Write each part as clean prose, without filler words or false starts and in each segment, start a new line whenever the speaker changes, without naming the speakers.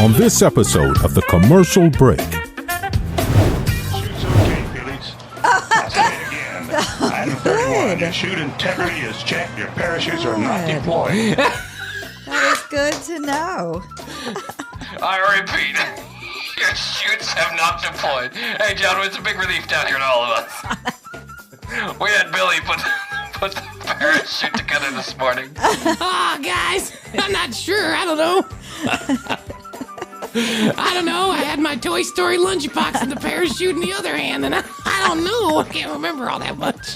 on this episode of The Commercial Break.
Shoot's okay, Felix. I'll say it again. Item 31, your shoot integrity is checked. Your parachutes are not deployed.
That is good to know.
I repeat, your shoots have not deployed. Hey, John, it's a big relief down here to all of us. We had Billy put the parachute together this morning.
Oh, guys, I'm not sure. I don't know. I had my Toy Story lunchbox and the parachute in the other hand, and I don't know. I can't remember all that much.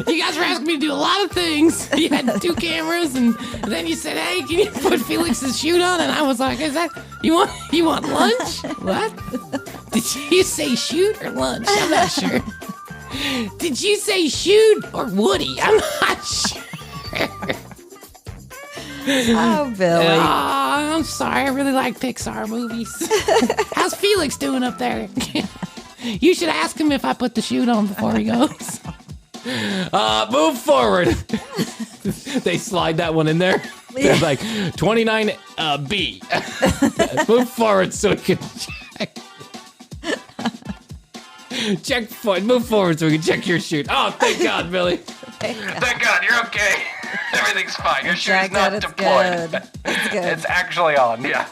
You guys were asking me to do a lot of things. You had 2 cameras, and then you said, "Hey, can you put Felix's chute on?" And I was like, "Is that you want lunch? What? Did you say shoot or lunch? I'm not sure. Did you say shoot or Woody? I'm not sure."
Oh, Billy.
Oh, I'm sorry. I really like Pixar movies. How's Felix doing up there? You should ask him if I put the chute on before he goes. Move forward. They slide that one in there. They're like 29B. Move forward so we can check. Move forward so we can check your chute. Oh, thank God, Billy.
Thank God, you're okay. Everything's fine. Your shoot's not deployed.
It's good.
It's actually on, yeah.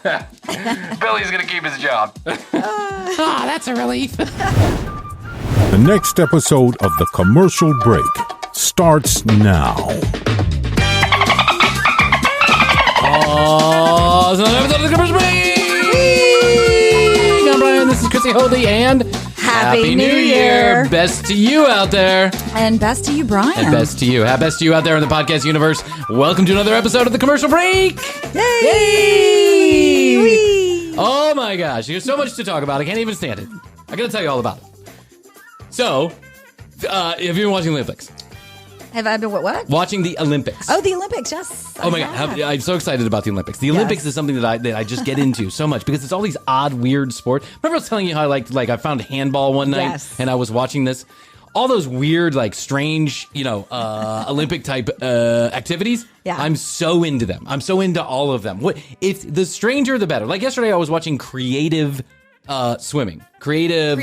Billy's gonna keep his job.
Oh, that's a relief.
The next episode of The Commercial Break starts now.
Oh, it's another episode of The Commercial Break! I'm Bryan, this is Krissy Holdie, and
Happy New Year.
Best to you out there.
And best to you, Bryan.
And best to you. Best to you out there in the podcast universe. Welcome to another episode of The Commercial Break.
Yay! Whee!
Oh my gosh, there's so much to talk about. I can't even stand it. I gotta tell you all about it. So, have you been watching the Olympics?
Have I been what?
Watching the Olympics.
Oh, the Olympics, yes.
Oh my God, I'm so excited about the Olympics. The Olympics is something that I just get into so much because it's all these odd, weird sports. Remember I was telling you how I found handball one night and I was watching this? All those weird, strange, Olympic type activities.
Yeah.
I'm so into them. I'm so into all of them. If the stranger, the better. Like yesterday, I was watching creative swimming. Creative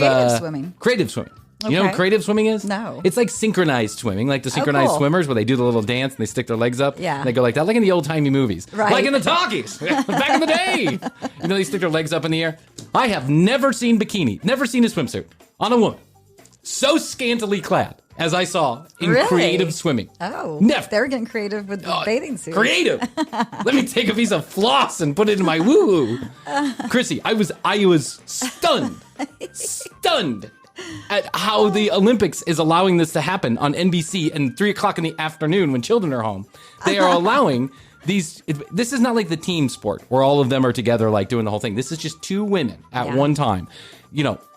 swimming. You know what creative swimming is?
No.
It's like synchronized swimming, like the synchronized swimmers where they do the little dance and they stick their legs up.
Yeah.
And they go like that, like in the old-timey movies.
Right.
Like in the talkies, back in the day. They stick their legs up in the air. I have never seen a swimsuit on a woman so scantily clad as I saw in creative swimming.
Oh.
Never.
They're getting creative with the bathing suit.
Creative. Let me take a piece of floss and put it in my woo-woo. Krissy, I was stunned at how the Olympics is allowing this to happen on NBC at 3 o'clock in the afternoon when children are home. They are allowing these. This is not like the team sport where all of them are together doing the whole thing. This is just 2 women at one time,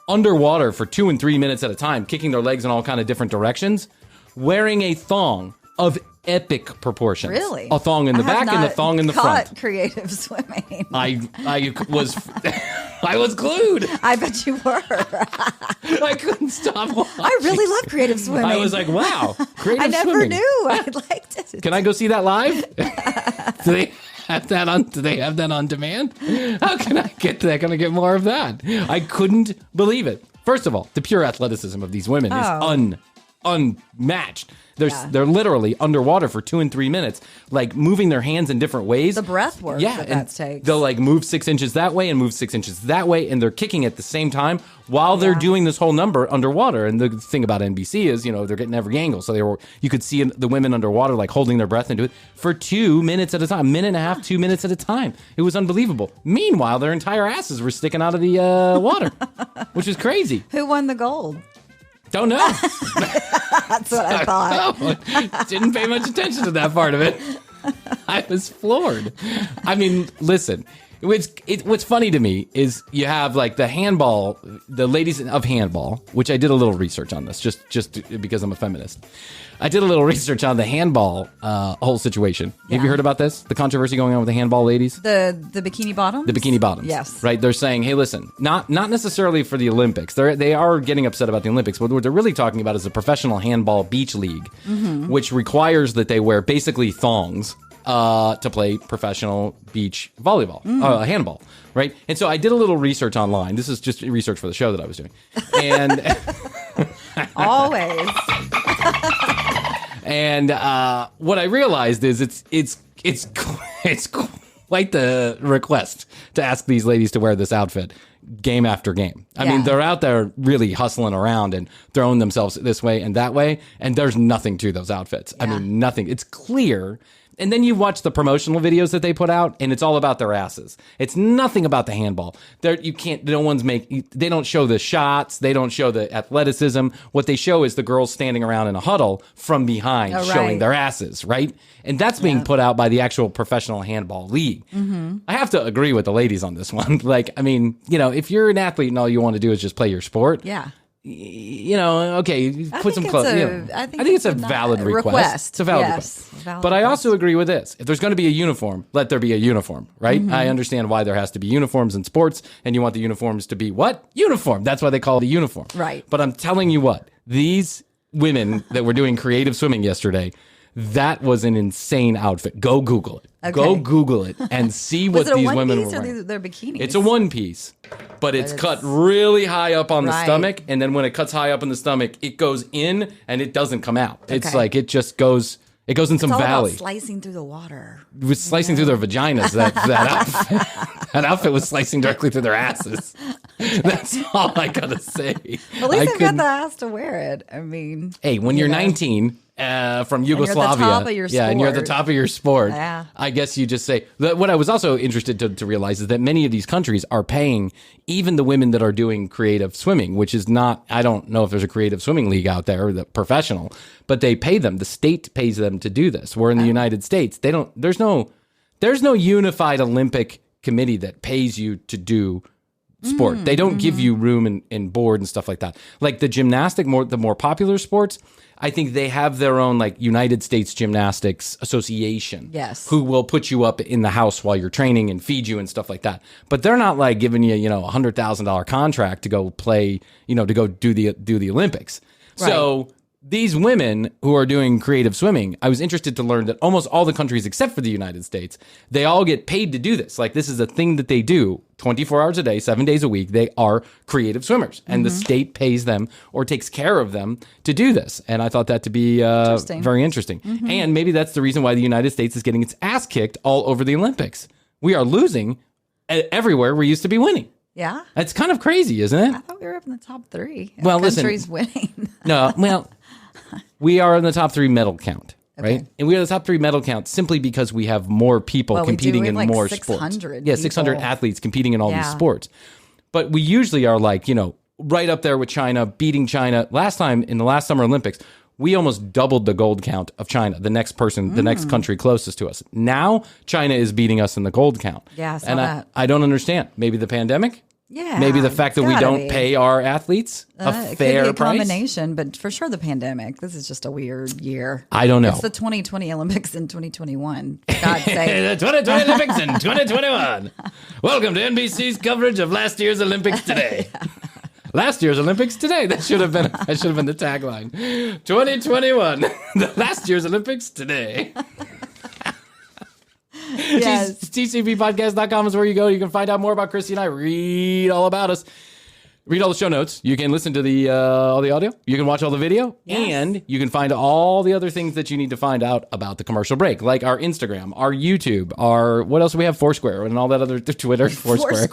underwater for 2 and 3 minutes at a time, kicking their legs in all kind of different directions, wearing a thong of epic proportions.
Really?
A thong in the back and a thong in the front.
Creative swimming.
I was I was glued.
I bet you were.
I couldn't stop watching.
I really love creative swimming.
I was like, wow, creative
I never
swimming.
knew. I liked it.
Can I go see that live? Do they have that on? Do they have that on demand? How can I get that? Can I get more of that? I couldn't believe it. First of all, the pure athleticism of these women is unmatched. They're literally underwater for 2 and 3 minutes, moving their hands in different ways.
The breath work that takes.
They'll move 6 inches that way and move 6 inches that way, and they're kicking at the same time while they're doing this whole number underwater. And the thing about NBC is, they're getting every angle. So you could see the women underwater holding their breath and do it for 2 minutes at a time, minute and a half, 2 minutes at a time. It was unbelievable. Meanwhile, their entire asses were sticking out of the water, which is crazy.
Who won the gold?
Don't know.
That's what I thought.
Didn't pay much attention to that part of it. I was floored. I mean, listen. What's funny to me is you have the handball, the ladies of handball, which I did a little research on this just because I'm a feminist. I did a little research on the handball whole situation. Yeah. Have you heard about this? The controversy going on with the handball ladies?
The bikini bottoms?
The bikini bottoms.
Yes.
Right? They're saying, hey, listen, not necessarily for the Olympics. They are getting upset about the Olympics, but what they're really talking about is the professional handball beach league, which requires that they wear basically thongs
to play professional beach volleyball, handball, right? And so I did a little research online. This is just research for the show that I was doing. And
Always.
and what I realized is it's quite the request to ask these ladies to wear this outfit game after game. I mean, they're out there really hustling around and throwing themselves this way and that way, and there's nothing to those outfits. I mean, nothing. It's clear. And then you watch the promotional videos that they put out, and it's all about their asses. It's nothing about the handball. They don't show the shots. They don't show the athleticism. What they show is the girls standing around in a huddle from behind, showing their asses, right? And that's being put out by the actual professional handball league. Mm-hmm. I have to agree with the ladies on this one. Like, I mean, if you're an athlete and all you want to do is just play your sport. Yeah. Okay, put some clothes. I think it's a valid request. It's a valid request. But I also agree with this. If there's going to be a uniform, let there be a uniform, right? Mm-hmm. I understand why there has to be uniforms in sports, and you want the uniforms to be what? Uniform. That's why they call it a uniform. Right. But I'm telling you what, these women that were doing creative swimming yesterday, that was an insane outfit. Go Google it. Okay. Go Google it and see what these women were wearing.
They're bikinis.
It's a one piece, but it's cut really high up on the stomach, and then when it cuts high up in the stomach, it goes in and it doesn't come out. Okay. It's like it just goes. It goes in some valley.
About slicing through the water.
It was slicing through their vaginas. That outfit. That outfit was slicing directly through their asses. That's all I gotta say.
Well, at least they've got the ass to wear it. I mean,
hey, when you're 19. From Yugoslavia, and you're at the top of your sport. Yeah. I guess you just say that. What I was also interested to realize is that many of these countries are paying even the women that are doing creative swimming, which is not. I don't know if there's a creative swimming league out there, the professional, but they pay them. The state pays them to do this. Where in the United States, they don't. There's no unified Olympic committee that pays you to do sport. They don't give you room and board and stuff like that. Like the more popular sports. I think they have their own like United States Gymnastics Association. Yes. Who will put you up in the house while you're training and feed you and stuff like that. But they're not like giving you, $100,000 contract to go play, to go do the Olympics. Right. So these women who are doing creative swimming, I was interested to learn that almost all the countries except for the United States, they all get paid to do this. Like this is a thing that they do 24 hours a day, 7 days a week. They are creative swimmers and the state pays them or takes care of them to do this. And I thought that to be very interesting. Mm-hmm. And maybe that's the reason why the United States is getting its ass kicked all over the Olympics. We are losing everywhere we used to be winning. Yeah. That's kind of crazy, isn't it?
I thought we were up in the top 3. Well, countries winning.
No, well, we are in the top 3 medal count, right? And we are the top 3 medal count simply because we have more people competing in more sports. Yeah, 600 athletes competing in all these sports. But we usually are like, right up there with China, beating China. Last time in the last Summer Olympics, we almost doubled the gold count of China, the next country closest to us. Now, China is beating us in the gold count. Yeah, I don't understand. Maybe the pandemic? Yeah. Maybe the fact that we don't pay our athletes a fair
it could be a
price?
Combination, but for sure the pandemic. This is just a weird year.
I don't know.
It's the 2020 Olympics in 2021. For God's sake.
The 2020 Olympics in 2021. Welcome to NBC's coverage of last year's Olympics today. Last year's Olympics today. That should have been the tagline. 2021. Last year's Olympics today. Yes. TCBpodcast.com is where you go. You can find out more about Krissy and I. Read all about us. Read all the show notes. You can listen to all the audio. You can watch all the video. Yes. And you can find all the other things that you need to find out about the commercial break, like our Instagram, our YouTube, what else do we have? Foursquare and all that other Twitter. Foursquare.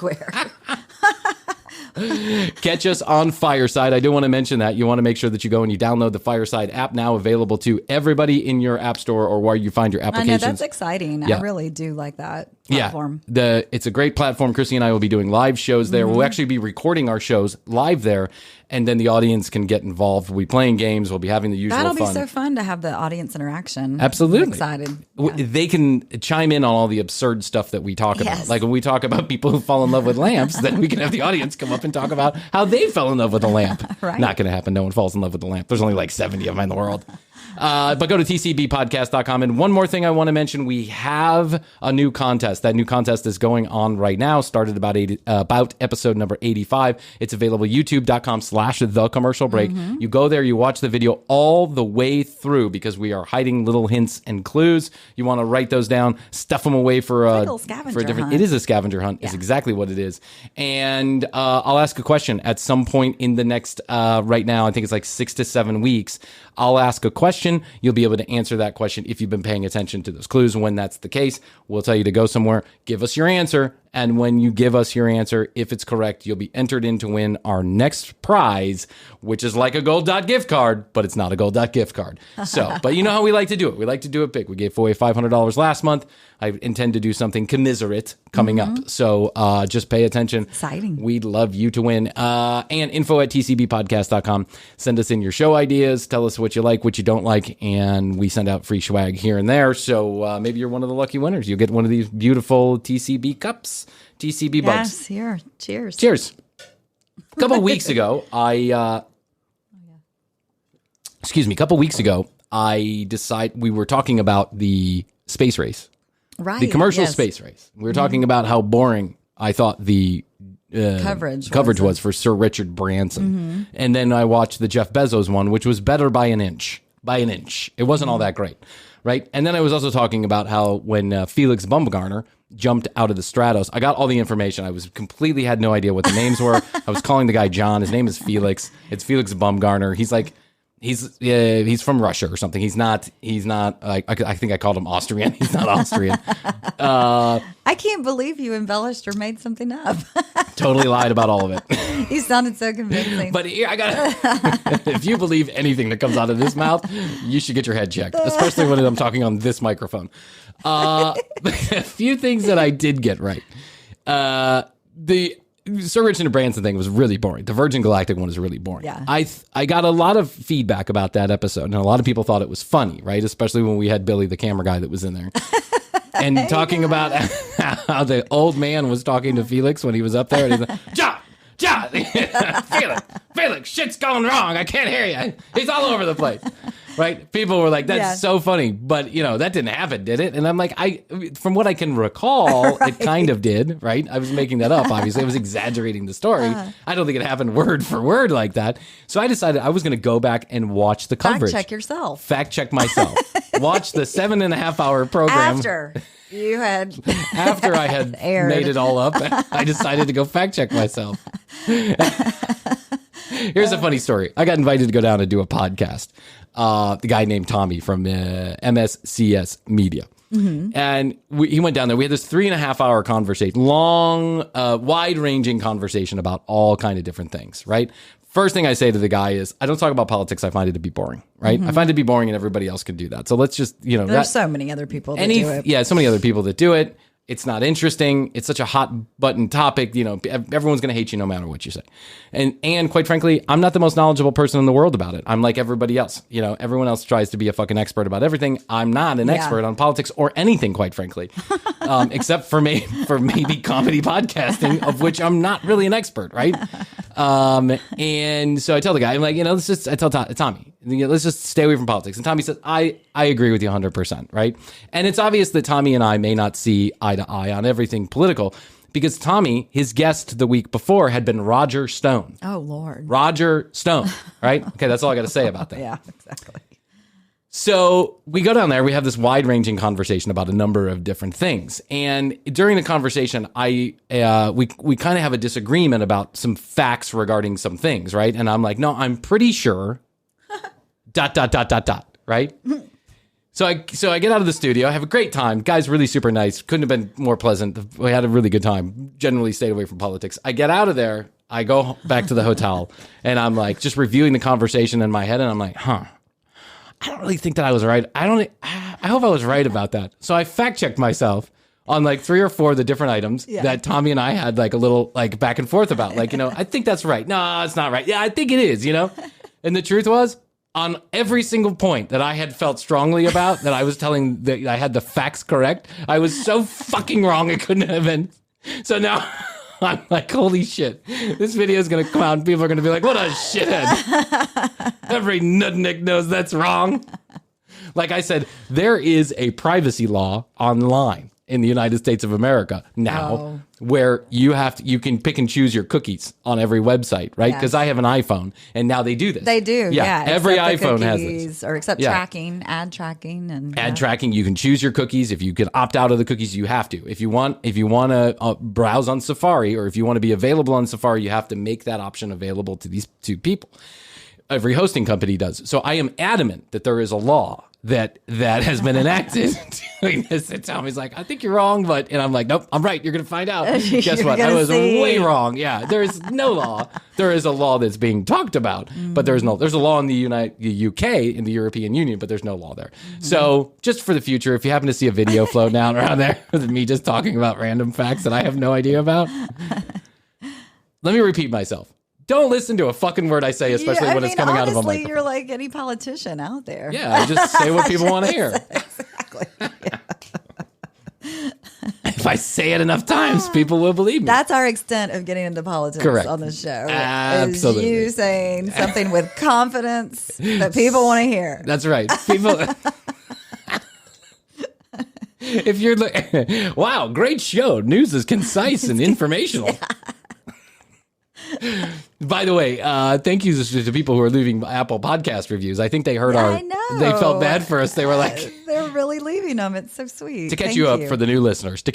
Catch us on Fireside. I do want to mention that. You want to make sure that you go and you download the Fireside app, now available to everybody in your app store or where you find your applications.
I know, that's exciting. Yeah. I really do like that platform.
Yeah, it's a great platform. Krissy and I will be doing live shows there. We'll actually be recording our shows live there, and then the audience can get involved. We'll be playing games. We'll be having the usual
fun. That'll be so fun to have the audience interaction.
Absolutely.
I'm excited.
Yeah. They can chime in on all the absurd stuff that we talk about. Like when we talk about people who fall in love with lamps, then we can have the audience come up and talk about how they fell in love with a lamp. Right. Not going to happen. No one falls in love with a lamp. There's only like 70 of them in the world. But go to tcbpodcast.com. And one more thing I want to mention, we have a new contest. That new contest is going on right now. Started about episode number 85. It's available youtube.com/thecommercialbreak. You go there, you watch the video all the way through because we are hiding little hints and clues. You want to write those down, stuff them away for a different hunt. It is a scavenger hunt. It's exactly what it is. And I'll ask a question at some point in the next, right now, I think it's like 6 to 7 weeks. I'll ask a question. You'll be able to answer that question if you've been paying attention to those clues. When that's the case, we'll tell you to go somewhere, give us your answer. And when you give us your answer, if it's correct, you'll be entered in to win our next prize, which is like a Gold Dot gift card, but it's not a Gold Dot gift card. So, but you know how we like to do it. We like to do it big. We gave away $500 last month. I intend to do something commiserate coming up. So just pay attention.
Exciting.
We'd love you to win. And info@tcbpodcast.com. Send us in your show ideas. Tell us what you like, what you don't like. And we send out free swag here and there. So maybe you're one of the lucky winners. You'll get one of these beautiful TCB cups, TCB bugs.
Yes, here. Cheers.
Cheers. A couple weeks ago, I decided we were talking about the space race.
Right.
The commercial space race. We were talking about how boring I thought the coverage was for Sir Richard Branson. And then I watched the Jeff Bezos one, which was better by an inch. It wasn't all that great, right? And then I was also talking about how when Felix Baumgartner jumped out of the Stratos, I got all the information. I was completely had no idea what the names were. I was calling the guy John. His name is Felix. It's Felix Baumgartner. He's like, he's from Russia or something. He's not I think I called him Austrian. He's not Austrian.
I can't believe you embellished or made something up.
Totally lied about all of it.
You sounded so convincing.
But here, if you believe anything that comes out of this mouth, you should get your head checked, especially when I'm talking on this microphone. A few things that I did get right. The Sir Richard Branson thing was really boring. The Virgin Galactic one is really boring.
Yeah.
I got a lot of feedback about that episode, and a lot of people thought it was funny, right? Especially when we had Billy, the camera guy that was in there. And talking about how the old man was talking to Felix when he was up there. And he's like, John, Felix, shit's going wrong. I can't hear you. He's all over the place. Right? People were like, that's so funny. But, that didn't happen, did it? And I'm like, from what I can recall, it kind of did, right? I was making that up, obviously. I was exaggerating the story. I don't think it happened word for word like that. So I decided I was going to go back and watch the coverage.
Fact check yourself.
Fact check myself. Watch the 7.5-hour program.
After
I had
aired.
Made it all up, I decided to go fact check myself. Here's a funny story. I got invited to go down and do a podcast. The guy named Tommy from MSCS Media. And he went down there. We had this 3.5-hour conversation, long, wide-ranging conversation about all kind of different things, right? First thing I say to the guy is, I don't talk about politics. I find it to be boring, right? I find it to be boring and everybody else can do that. So let's just,
There's so many other people that do it.
Yeah, so many other people that do it. It's not interesting. It's such a hot button topic. Everyone's going to hate you no matter what you say. And quite frankly, I'm not the most knowledgeable person in the world about it. I'm like everybody else. Everyone else tries to be a fucking expert about everything. I'm not an expert on politics or anything, quite frankly, except for maybe comedy podcasting, of which I'm not really an expert, right? And so I tell the guy, I'm like, I tell Tommy, let's just stay away from politics. And Tommy says, I agree with you 100%, right? And it's obvious that Tommy and I may not see eye to eye on everything political, because Tommy, his guest the week before, had been Roger Stone.
Oh, Lord.
Roger Stone, right? Okay, that's all I got to say about that.
Yeah, exactly.
So we go down there. We have this wide-ranging conversation about a number of different things. And during the conversation, we kind of have a disagreement about some facts regarding some things, right? And I'm like, no, I'm pretty sure... ... right? So I get out of the studio. I have a great time. Guy's really super nice. Couldn't have been more pleasant. We had a really good time. Generally stayed away from politics. I get out of there. I go back to the hotel, and I'm like just reviewing the conversation in my head, and I'm like, I don't really think that I was right. I hope I was right about that. So I fact checked myself on like 3 or 4 of the different items that Tommy and I had like a little like back and forth about. Like, I think that's right. No, it's not right. Yeah, I think it is, And the truth was, on every single point that I had felt strongly about, that I was telling that I had the facts correct, I was so fucking wrong it couldn't have been. So now I'm like, holy shit. This video is going to come out and people are going to be like, what a shithead. Every nutnik knows that's wrong. Like I said, there is a privacy law online in the United States of America now where you can pick and choose your cookies on every website, right? Because I have an iPhone and now they do this.
They do, yeah.
Every iPhone has this.
Or except tracking, ad tracking. And
ad tracking, you can choose your cookies. If you can opt out of the cookies, you have to. If you want to browse on Safari or if you want to be available on Safari, you have to make that option available to these two people. Every hosting company does. So I am adamant that there is a law that has been enacted doing this. And Tommy's like, I think you're wrong, and I'm like, nope, I'm right. You're going to find out. Guess what? I was way wrong. Yeah, there's no law. There is a law that's being talked about, but there's a law in the UK, in the European Union, but there's no law there. So just for the future, if you happen to see a video floating out around there with me just talking about random facts that I have no idea about, let me repeat myself. Don't listen to a fucking word I say, especially when it's coming out of a microphone.
You're like any politician out there.
Yeah, I just say what people want to hear.
Exactly.
If I say it enough times, people will believe me.
That's our extent of getting into politics on the show.
Absolutely.
Is you saying something with confidence that people want to hear.
That's right. People... If you're like, wow, great show. News is concise and informational. By the way, thank you to people who are leaving Apple podcast reviews. I think they heard they felt bad for us. They were like,
they're really leaving them. It's so sweet.
To catch you up for the new listeners, a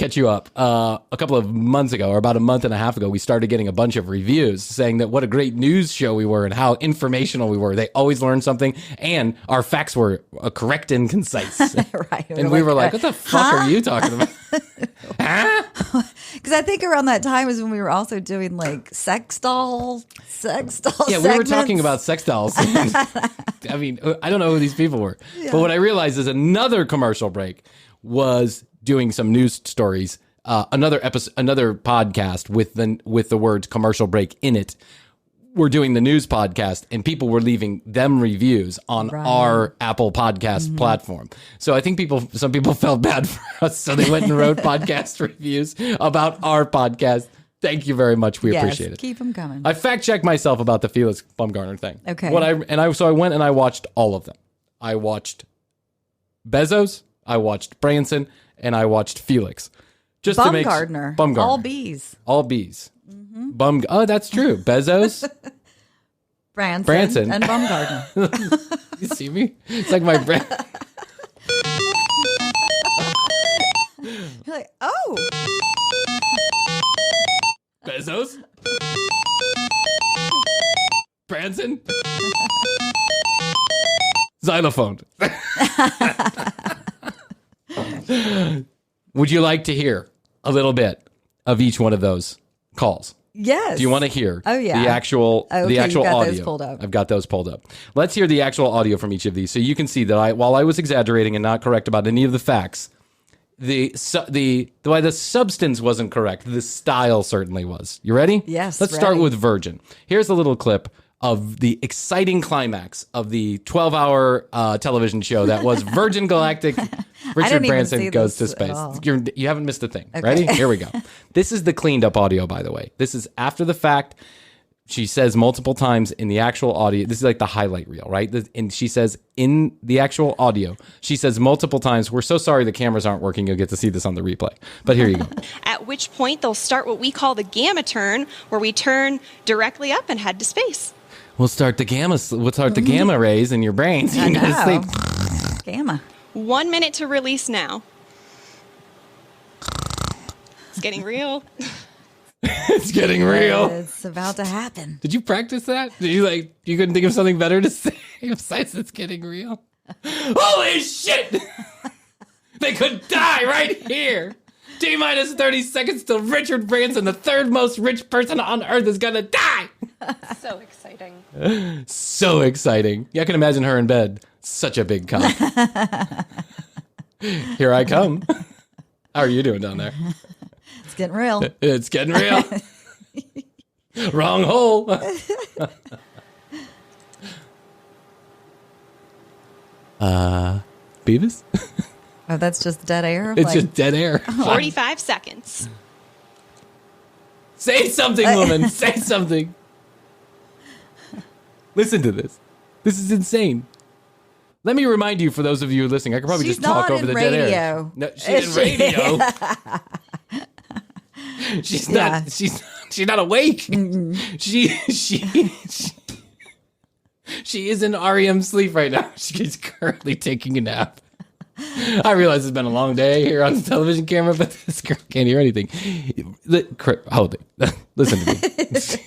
couple of months ago, or about a month and a half ago, we started getting a bunch of reviews saying that what a great news show we were and how informational we were. They always learned something and our facts were correct and concise.
Right.
And we were like, what the fuck are you talking about?
Because I think around that time is when we were also doing like sex doll
Yeah,
segments.
we were talking about sex dolls. I mean, I don't know who these people were. Yeah. But what I realized is another commercial break was doing some news stories, another podcast with the words commercial break in it. We're doing the news podcast and people were leaving them reviews on our Apple podcast platform. So I think some people felt bad for us. So they went and wrote podcast reviews about our podcast. Thank you very much. We appreciate it.
Keep them coming.
I fact checked myself about the Felix Baumgartner thing.
Okay.
So I went and I watched all of them. I watched Bezos, I watched Branson, and I watched Felix. Just
Baumgartner. All B's.
All B's. Oh, that's true. Bezos,
Branson, and Baumgartner.
You see me? It's like my brain.
You're like, oh.
Bezos, Branson, xylophone. Would you like to hear a little bit of each one of those calls?
Yes.
Do you want to hear the actual
audio?
Those pulled up. I've got those pulled up. Let's hear the actual audio from each of these so you can see that while I was exaggerating and not correct about any of the facts, the substance wasn't correct. The style certainly was. You ready?
Yes.
Let's start with Virgin. Here's a little clip of the exciting climax of the 12-hour television show that was Virgin Galactic. Richard Branson goes to space. You haven't missed a thing. Okay. Ready? Here we go. This is the cleaned up audio, by the way. This is after the fact. She says multiple times in the actual audio. This is like the highlight reel, right? And she says in the actual audio, she says multiple times, we're so sorry the cameras aren't working. You'll get to see this on the replay. But here you go.
At which point they'll start what we call the gamma turn, where we turn directly up and head to space.
We'll start the gamma rays in your brains.
I know. Gamma.
1 minute to release now. It's getting real.
It's getting real.
It's about to happen.
Did you practice that? You couldn't think of something better to say besides it's getting real? Holy shit! They could die right here. T-minus 30 seconds till Richard Branson, the third most rich person on earth, is gonna die.
So exciting.
So exciting. Yeah, I can imagine her in bed. Such a big cock. Here I come. How are you doing down there?
It's getting real.
It's getting real. Wrong hole. Beavis?
Oh, that's just dead air?
It's just dead air.
45 seconds.
Say something, woman. Say something. Listen to this. This is insane. Let me remind you, for those of you listening, I could probably just talk over the dead air. No, she's in radio. She's not. She's not awake. She is in REM sleep right now. She's currently taking a nap. I realize it's been a long day here on the television camera, but this girl can't hear anything. Hold it. Listen to me.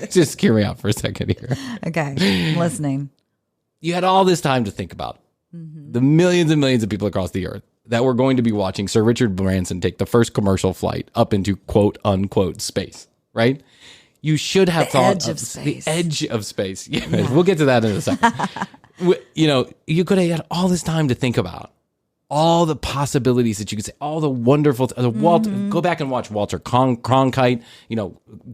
Just hear me out for a second here.
Okay, I'm listening.
You had all this time to think about the millions and millions of people across the earth that were going to be watching Sir Richard Branson take the first commercial flight up into quote unquote space, right? You should have thought of the edge of space. Yeah. We'll get to that in a second. You could have had all this time to think about all the possibilities that you could say, all the wonderful, go back and watch Walter Cronkite,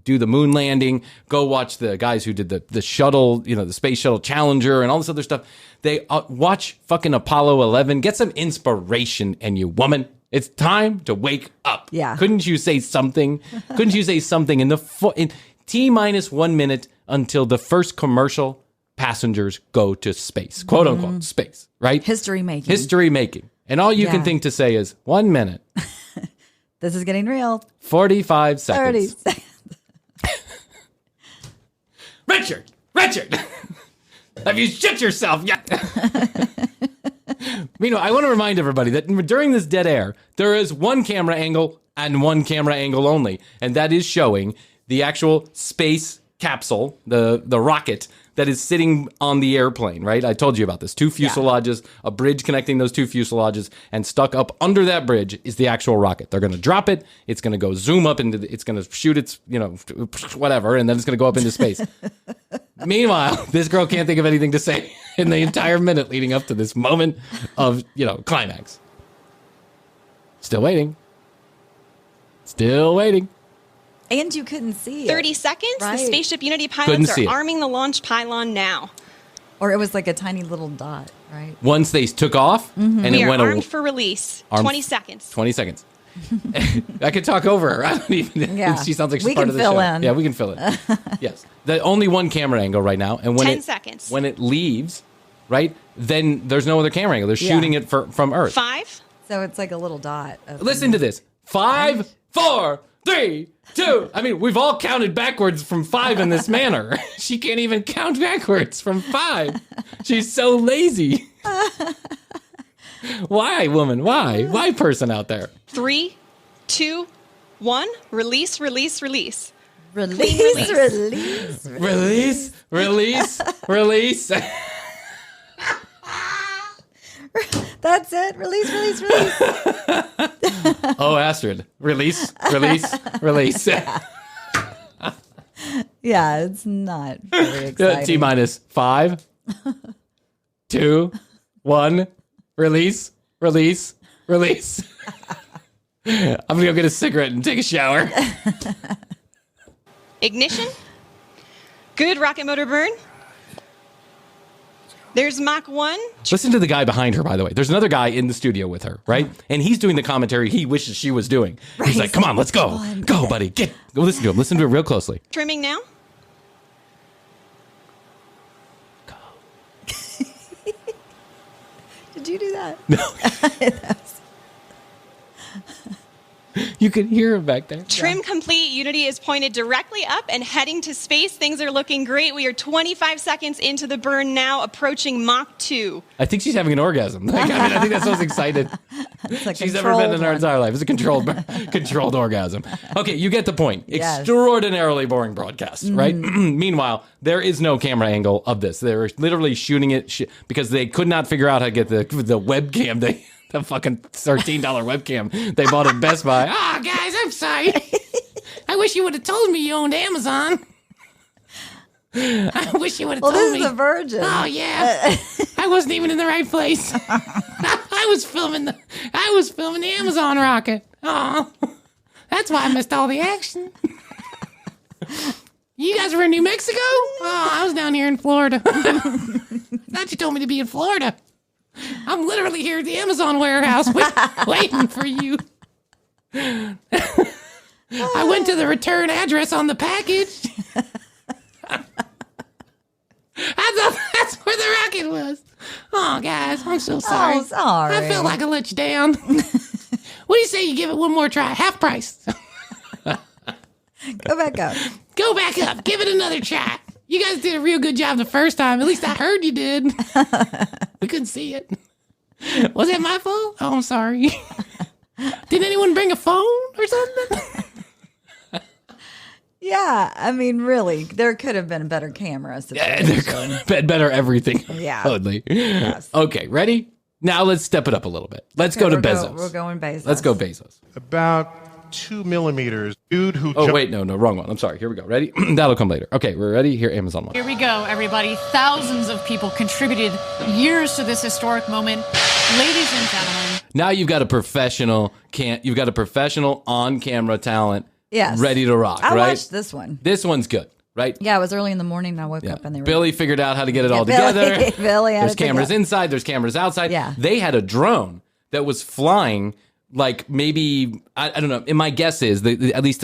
do the moon landing, go watch the guys who did the shuttle, the Space Shuttle Challenger and all this other stuff. They watch fucking Apollo 11, get some inspiration in you, woman. It's time to wake up.
Yeah.
Couldn't you say something? Couldn't you say something in T-minus 1 minute until the first commercial passengers go to space, quote unquote, space, right?
History making.
And all you can think to say is 1 minute.
This is getting real.
45 seconds.
30 seconds.
Richard, have you shit yourself yet? Meanwhile, I want to remind everybody that during this dead air, there is one camera angle and one camera angle only. And that is showing the actual space capsule, the rocket that is sitting on the airplane, right? I told you about this. 2 fuselages, a bridge connecting those 2 fuselages, and stuck up under that bridge is the actual rocket. They're going to drop it. It's going to go zoom up it's going to shoot its, whatever, and then it's going to go up into space. Meanwhile, this girl can't think of anything to say in the entire minute leading up to this moment of, climax. Still waiting.
And you couldn't see it.
30 seconds.
Right.
The Spaceship Unity pilots are arming the launch pylon now.
Or it was like a tiny little dot, right?
Once they took off, and
We
it
are
went
armed for release. 20 seconds.
20 seconds. I could talk over her. I don't even.
Yeah.
She sounds like she's
We
part
can
of the
fill
show.
in.
Yeah, we can fill in. Yes, the only one camera angle right now, and when
10 seconds.
When it leaves, right, then there's no other camera angle. They're shooting it from Earth.
5.
So it's like a little dot.
Listen to this. 5, 4, 3, 2. I mean, we've all counted backwards from 5 in this manner. She can't even count backwards from 5. She's so lazy. Why, woman? Why? Why, person out there?
3, 2, 1. Release.
Release. That's it. Release.
Oh, Astrid. Release.
Yeah, it's not very exciting.
T-minus 5, 2, 1. Release. I'm gonna go get a cigarette and take a shower.
Ignition. Good rocket motor burn. There's Mach 1.
Listen to the guy behind her, by the way. There's another guy in the studio with her, right? And he's doing the commentary he wishes she was doing. Right. He's like, come on, let's go. Go, buddy. Go listen to him. Listen to it real closely.
Trimming now.
Go.
Did you do that?
No. You can hear him back there.
Trim complete. Unity is pointed directly up and heading to space. Things are looking great. We are 25 seconds into the burn now, approaching Mach 2.
I think she's having an orgasm. I think that's so excited she's ever been in her entire life. It's a controlled orgasm. Okay, you get the point. Yes. Extraordinarily boring broadcast, right? Meanwhile, there is no camera angle of this. They're literally shooting it because they could not figure out how to get the webcam. The fucking $13 webcam they bought at Best Buy.
Ah, guys, I'm sorry. I wish you would have told me you owned Amazon. I wish you would have told me.
Well, this is a virgin.
Oh, yeah. I wasn't even in the right place. I was filming the Amazon rocket. Oh, that's why I missed all the action. You guys were in New Mexico? Oh, I was down here in Florida. Thought you told me to be in Florida. I'm literally here at the Amazon warehouse waiting for you. I went to the return address on the package. I thought that's where the rocket was. Oh, guys, I'm so sorry.
Oh, sorry.
I felt like I let you down. What do you say you give it one more try? Half price.
Go back up.
Go back up. Give it another try. You guys did a real good job the first time. At least I heard you did. We couldn't see it. Was that my fault? Oh, I'm sorry. Did anyone bring a phone or something?
Yeah, I mean, really, there could have been a better camera situation.
There could have been better everything.
Yeah.
Totally.
Yes.
Okay, ready? Now let's step it up a little bit. Let's go to Bezos.
We're going Bezos.
Let's go Bezos.
About 2 millimeters. Dude who
Oh, wait, no, wrong one. I'm sorry. Here we go. Ready? That'll come later. Okay, we're ready. Here, Amazon one.
Here we go, everybody. Thousands of people contributed years to this historic moment. Ladies and gentlemen.
Now you've got a professional on-camera talent.
Yes.
Ready to rock,
I
right?
watched this one.
This one's good, right?
Yeah, it was early in the morning. And I woke up and they were.
Billy figured out how to get it all
Billy-
together.
Billy had
There's
it together.
cameras inside. There's cameras outside.
Yeah.
They had a drone that was flying like maybe, I don't know. And my guess is, at least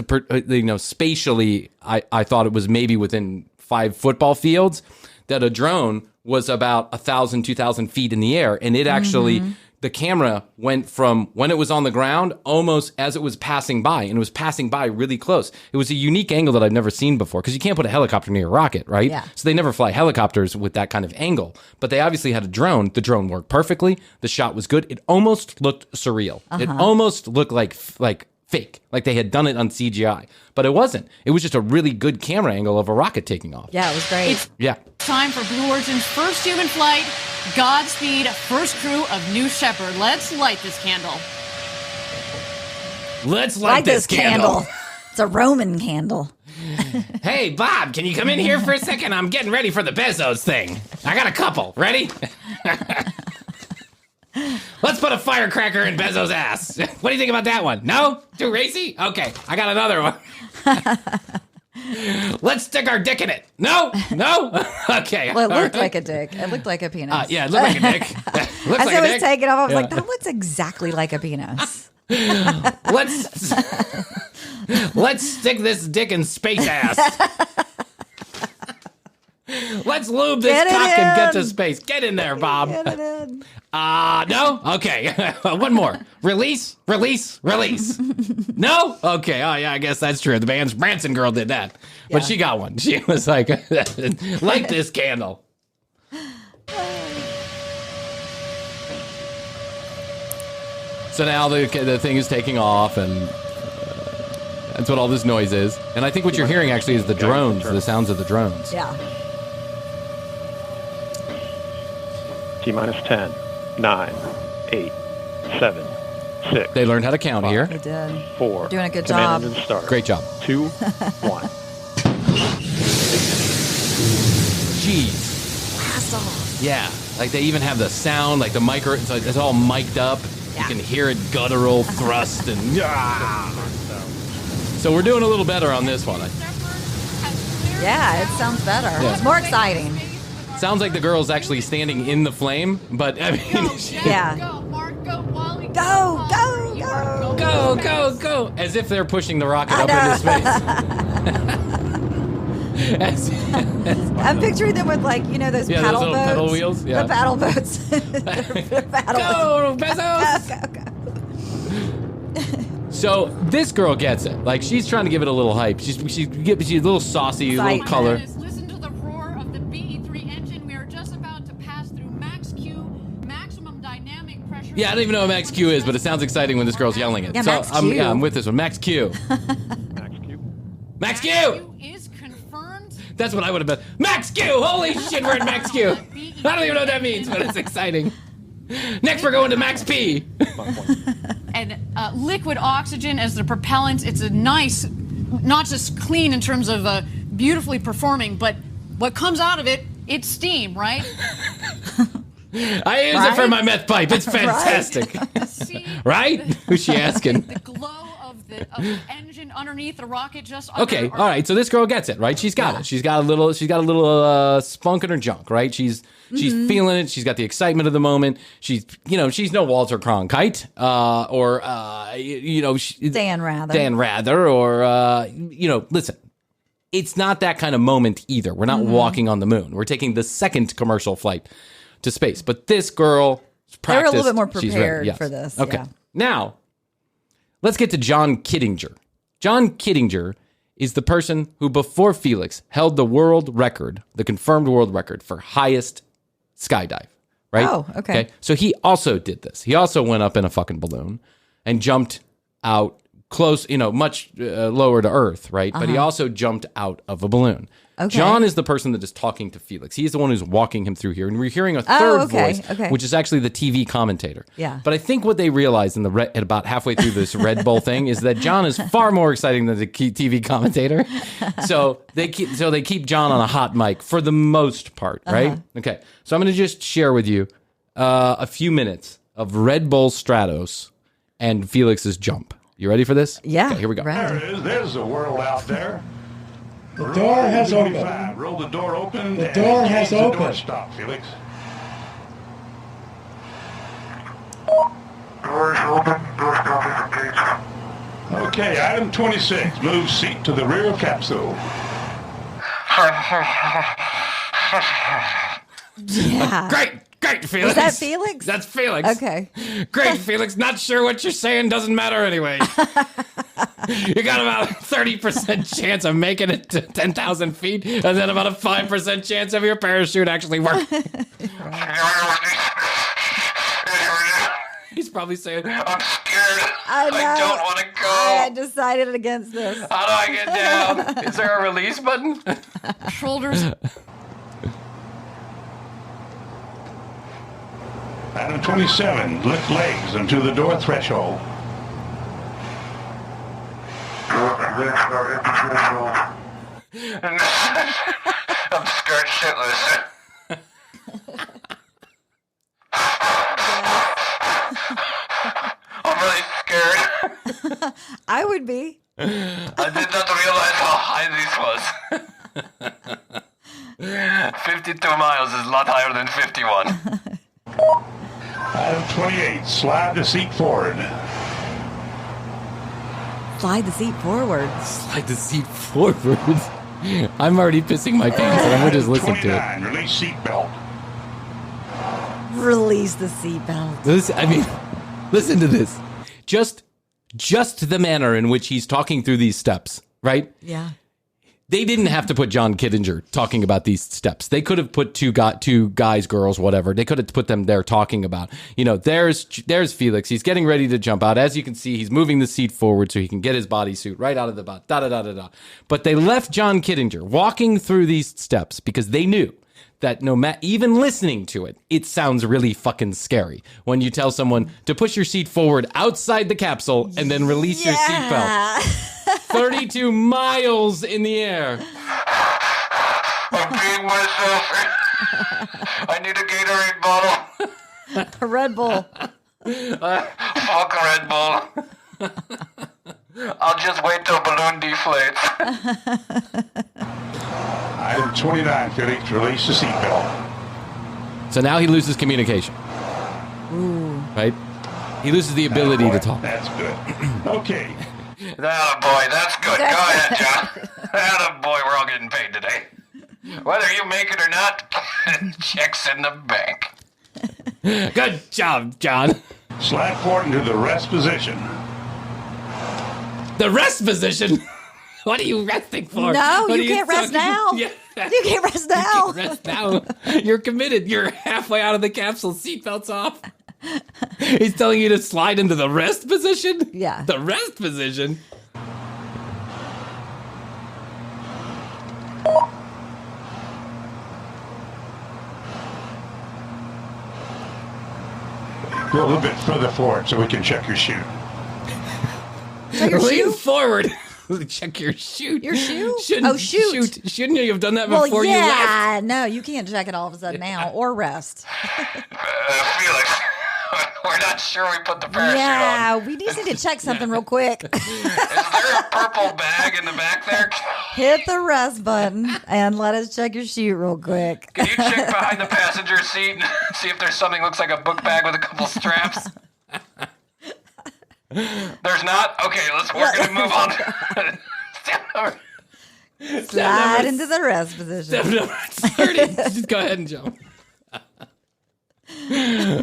spatially, I thought it was maybe within 5 football fields, that a drone was about 1,000, 2,000 feet in the air. And it actually... The camera went from when it was on the ground almost as it was passing by, and it was passing by really close. It was a unique angle that I've never seen before, because you can't put a helicopter near a rocket, right?
Yeah.
So they never fly helicopters with that kind of angle. But they obviously had a drone. The drone worked perfectly. The shot was good. It almost looked surreal. It almost looked like fake, like they had done it on CGI. But it wasn't. It was just a really good camera angle of a rocket taking off.
Yeah, it was great.
Yeah.
Time for Blue Origin's first human flight. Godspeed, first crew of New Shepard. Let's light this candle.
Let's light this candle.
It's a Roman candle.
Hey, Bob, can you come in here for a second? I'm getting ready for the Bezos thing. I got a couple. Ready? Let's put a firecracker in Bezos' ass. What do you think about that one? No? Too racy? Okay, I got another one. Let's stick our dick in it. No? Okay.
Well, it looked like a dick. It looked like a penis.
Yeah, it looked like a dick. Looks
As
like
I
a
was
dick.
taking off, I was like, that looks exactly like a penis.
Let's stick this dick in space ass. Let's lube this cock and get to space. Get in there, Bob.
Get it in.
No? Okay. One more. Release. No? Okay. Oh, yeah, I guess that's true. The band's Branson girl did that. But she got one. She was like, light this candle. So now the thing is taking off, and that's what all this noise is. And I think what you're hearing actually is the drones, the sounds of the drones.
Yeah.
T-minus 10, 9, 8, 7, 6.
They learned how to count here.
They did.
4.
Doing a good
Command
job.
engine start.
Great job.
2, 1.
Jeez.
Blast off.
Yeah. Like they even have the sound, like the micro, it's all mic'd up.
Yeah.
You can hear it guttural thrust and So we're doing a little better on this one.
Yeah, it sounds better.
Yeah.
It's more exciting.
Sounds like the girl's actually standing in the flame, but I mean,
Yeah.
Go, Mark, go, Wally.
Go.
go, as if they're pushing the rocket up into space.
I'm picturing them with, like, you know, those
Yeah,
paddle
those little
boats.
pedal wheels, yeah.
The paddle boats. They're paddle
Go,
boats.
Bezos! So this girl gets it. Like she's trying to give it a little hype. She's a little saucy, a little color.
Listen to the roar of the BE3 engine. We are just about to pass through max Q, maximum dynamic pressure.
Yeah, I don't even know what Max Q is, but it sounds exciting when this girl's yelling it.
Yeah,
so
Max Q.
I'm with this one. Max Q. Max Q!
Is confirmed.
That's what I would have been. Max Q! Holy shit, we're at Max Q! I don't even know what that means, but it's exciting. Next, we're going to Max P.
And liquid oxygen as the propellant. It's a nice, not just clean in terms of beautifully performing, but what comes out of it, it's steam, right?
I use it for my meth pipe. It's fantastic.
See
Right? Who's she asking?
the glow of the engine underneath, a rocket just
Okay,
under,
all right. So this girl gets it, right? She's got it. She's got a little spunk in her junk, right? She's feeling it. She's got the excitement of the moment. She's no Walter Cronkite or
Dan
Rather or listen. It's not that kind of moment either. We're not walking on the moon. We're taking the second commercial flight to space. But this girl practiced.
They're a little bit more
She's
prepared
ready. Yes.
for this.
Okay.
Yeah.
Now, let's get to John Kittinger. John Kittinger is the person who, before Felix, held the world record, the confirmed world record for highest skydive, right?
Oh, okay.
So he also did this. He also went up in a fucking balloon and jumped out close, much lower to Earth, right? But he also jumped out of a balloon.
Okay.
John is the person that is talking to Felix. He's the one who's walking him through here. And we're hearing a third voice, which is actually the TV commentator.
Yeah.
But I think what they realized at about halfway through this Red Bull thing is that John is far more exciting than the TV commentator. So they keep John on a hot mic for the most part, right? Okay. So I'm going to just share with you a few minutes of Red Bull Stratos and Felix's jump. You ready for this?
Yeah.
Okay, here we go.
There it is. There's the world out there.
The door has opened.
Roll the door open.
The door has opened.
The door stop, Felix.
Doors open. Door stop is engaged.
Okay, item 26. Move seat to the rear capsule.
Yeah.
Great, Felix.
Is that Felix?
That's Felix.
Okay.
Great, Felix. Not sure what you're saying. Doesn't matter anyway. You got about a 30% chance of making it to 10,000 feet, and then about a 5% chance of your parachute actually working. He's probably saying,
I'm scared.
I
don't want to go.
I decided against this.
How do I get down? Is there a release button?
shoulders.
Item 27. Lift legs into the door threshold.
Legs are at the threshold.
I'm scared shitless. I'm really scared.
I would be.
I did not realize how high this was. 52 miles is a lot higher than 51.
Item 28. Slide the seat forward.
Slide the seat forward.
slide the seat forward. I'm already pissing my pants, and I'm going to just listen to it.
Release seat belt.
Release the seatbelt.
Listen to this. Just the manner in which he's talking through these steps, right?
Yeah.
They didn't have to put John Kittinger talking about these steps. They could have put two guys, girls, whatever. They could have put them there talking about, there's Felix. He's getting ready to jump out. As you can see, he's moving the seat forward so he can get his bodysuit right out of the butt. Da-da-da-da-da. But they left John Kittinger walking through these steps because they knew that even listening to it, it sounds really fucking scary when you tell someone to push your seat forward outside the capsule and then release your seatbelt. 32 miles in the air.
I'm being myself. I need a Gatorade bottle.
A Red Bull.
Fuck Red Bull. I'll just wait till balloon deflates.
Item 29. Felix, release the seat belt.
So now he loses communication.
Ooh.
Right? He loses the ability to talk.
That's good. Okay.
Attaboy, that's good. Go ahead, John. Attaboy, we're all getting paid today. Whether you make it or not, check's in the bank.
Good job, John.
Slide forward into the rest position.
The rest position? What are you resting for?
No, you can't rest now.
Yeah.
You can't rest now.
You can't rest now. You're committed. You're halfway out of the capsule. Seatbelt's off. He's telling you to slide into the rest position?
Yeah.
The rest position?
Go a little bit further forward so we can check your chute.
Lean forward. Check your chute.
Your shoe?
Shouldn't you have done that before you left?
Yeah, no, you can't check it all of a sudden now or rest.
Felix, We're not sure we put the parachute on.
Yeah, we just need to check something real quick.
Is there a purple bag in the back there?
Hit the rest button and let us check your chute real quick.
Can you check behind the passenger seat and see if there's something that looks like a book bag with a couple straps? There's not? Okay, we're going to move on. Step number.
Slide into the rest position.
Step number 30. Just go ahead and jump.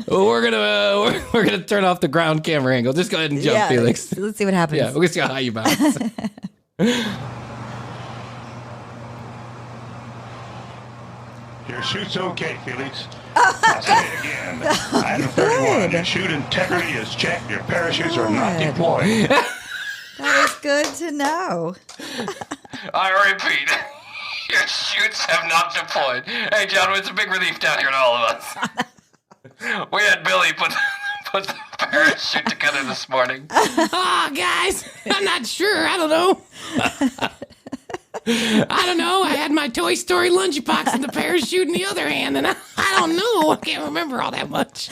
We're gonna turn off the ground camera angle. Just go ahead and jump, Felix.
Let's see what happens.
Yeah, we're gonna see how you bounce.
Your chute's okay, Felix. I'll say it again. Item 31. Your chute integrity is checked. Your parachutes are not deployed.
That is good to know.
I repeat, your chutes have not deployed. Hey, John, it's a big relief down here to all of us. We had Billy put the parachute together this morning.
Oh, guys, I'm not sure. I don't know. I had my Toy Story lunchbox in the parachute in the other hand, and I don't know. I can't remember all that much.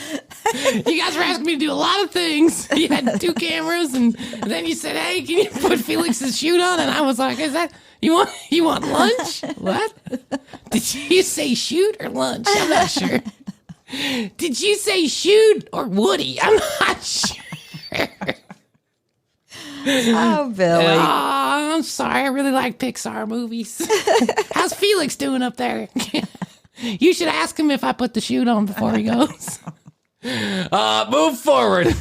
You guys were asking me to do a lot of things. You had 2 cameras, and then you said, "Hey, can you put Felix's chute on?" And I was like, "Is that you want lunch? What? Did you say shoot or lunch? I'm not sure. Did you say shoot or Woody? I'm not sure."
Oh, Billy.
Oh, I'm sorry. I really like Pixar movies. How's Felix doing up there? You should ask him if I put the chute on before he goes.
Move forward.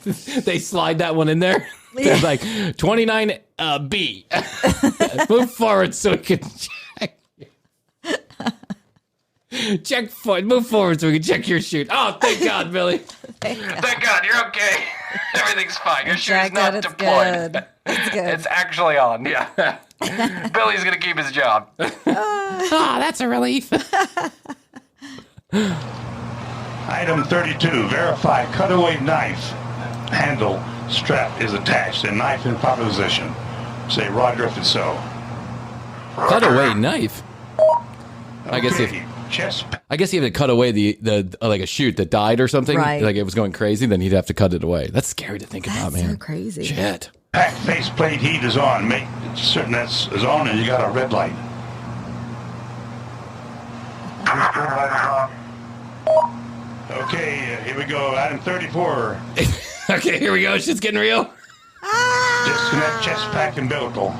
They slide that one in there. They're like 29B. Move forward so we can check. Move forward so we can check your chute. Oh, thank God, Billy.
Thank God, you're okay. Everything's fine. Your chute's not deployed.
Good. It's good.
It's actually on, yeah. Billy's going to keep his job.
Oh, that's a relief.
Item 32. Verify cutaway knife handle strap is attached and knife in proper position. Say Roger if it's so.
Cutaway knife? I guess if he had to cut away the like a chute that died or something,
right.
Like it was going crazy, then he'd have to cut it away. That's scary to think about, man.
So crazy.
Shit.
Pack faceplate heat is on. Make certain that's is on and you got a red light. Okay, here we go. Item 34.
Okay, here we go. Shit's getting real.
Disconnect chest pack umbilical.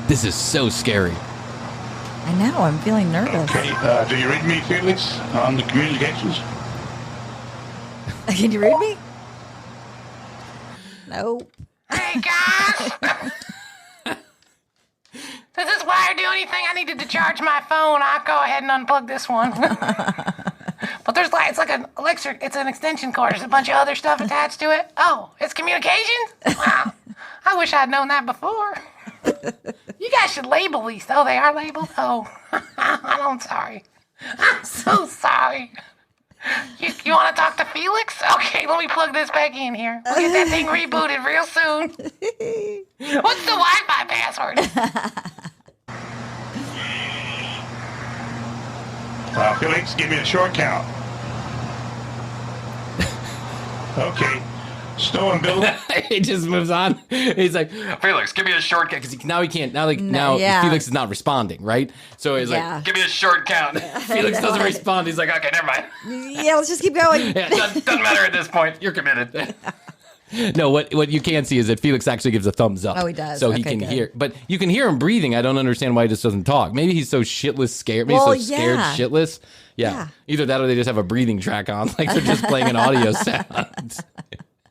This is so scary.
I know. I'm feeling nervous.
Okay, do you read me, Felix, on the communications?
Can you read me? No.
Hey, guys. Does this wire do anything? I needed to charge my phone. I'll go ahead and unplug this one. But it's like an it's an extension cord. There's a bunch of other stuff attached to it. Oh, it's communications? Wow. I wish I'd known that before. You guys should label these. Oh, they are labeled? Oh, I'm sorry. I'm so sorry. You want to talk to Felix? Okay, let me plug this back in here. We'll get that thing rebooted real soon. What's the Wi-Fi password?
Felix, give me a short count. Okay. Stow and build.
He just moves on. He's like,
Felix, give me a short count.
because now he can't. Now Felix is not responding, right? So he's like,
give me a short count.
Felix doesn't respond. He's like, okay, never mind.
Yeah, let's just keep going.
Yeah, doesn't matter at this point. You're committed.
No, what you can see is that Felix actually gives a thumbs up.
Oh, he does.
So he
Okay,
can
good.
hear. But you can hear him breathing. I don't understand why he just doesn't talk. Maybe he's so shitless scared. Maybe he's so scared shitless. Yeah. Either that or they just have a breathing track on. Like they're just playing an audio sound.